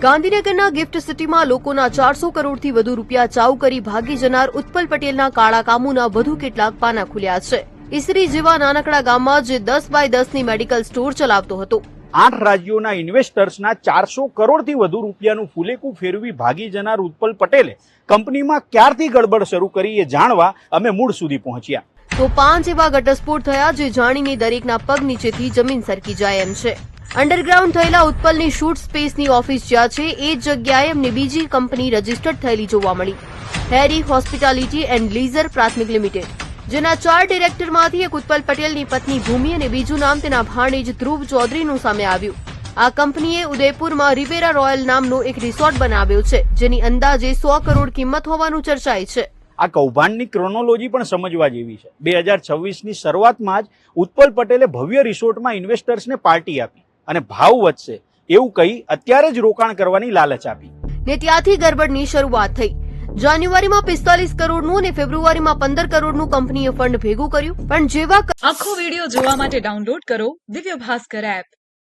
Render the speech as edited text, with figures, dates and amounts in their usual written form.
ગાંધીનગરના ગિફ્ટ સિટીમાં લોકોના 400 કરોડથી વધુ રૂપિયા ચાઉ કરી ભાગી જનાર ઉત્પલ પટેલના કાળા કામોના વધુ કેટલાક પાના ખુલ્યા છે. ઈસરી જેવા નાનકડા ગામમાં જે 10 બાય 10ની મેડિકલ સ્ટોર ચલાવતો હતો, 8 રાજ્યોના ઇન્વેસ્ટર્સના 400 કરોડથી વધુ રૂપિયાનું ફુલેકું ફેરવી ભાગી જનાર ઉત્પલ પટેલે કંપનીમાં ક્યારથી ગડબડ શરૂ કરી એ જાણવા અમે મૂળ સુધી પહોંચ્યા. તો 5 એવા ઘટસ્ફોટ થયા જે જાણીને દરેકના પગ નીચેથી જમીન સરકી જાય એમ છે. અંડરગ્રાઉન્ડ થયેલા ઉત્પલની શૂટ સ્પેસની ઓફિસ જ્યાં છે એ જ જગ્યાએ એમની બીજી કંપની રજીસ્ટર્ડ થયેલી જોવા મળી, હેરી હોસ્પિટાલિટી એન્ડ લીઝર પ્રાથમિક લિમિટેડ, જેના 4 ડિરેક્ટરમાંથી એક ઉત્પલ પટેલની પત્ની ભૂમિ અને બીજું નામ તેના ભાણેજ ધ્રુવ ચૌધરીનું સામે આવ્યું. આ કંપનીએ ઉદયપુરમાં રિવેરા રોયલ નામનો એક રિસોર્ટ બનાવ્યો છે, જેની અંદાજે 100 કરોડ કિંમત હોવાનું ચર્ચાય છે. આ કૌભાંડની ક્રોનોલોજી પણ સમજવા જેવી છે. 2026ની શરૂઆતમાં જ ઉત્પલ પટેલે ભવ્ય રિસોર્ટમાં ઇન્વેસ્ટર્સને પાર્ટી આપી અને ભાવ વધશે એવું કહી અત્યારે જ રોકાણ કરવાની લાલચ આપી. ને ત્યાંથી ગરબડની શરૂઆત થઈ. જાન્યુઆરીમાં 45 કરોડનું અને ફેબ્રુઆરીમાં 15 કરોડનું કંપનીએ ફંડ ભેગું કર્યું. પણ જેવા આખો વિડીયો જોવા માટે ડાઉનલોડ કરો દિવ્ય ભાસ્કર એપ.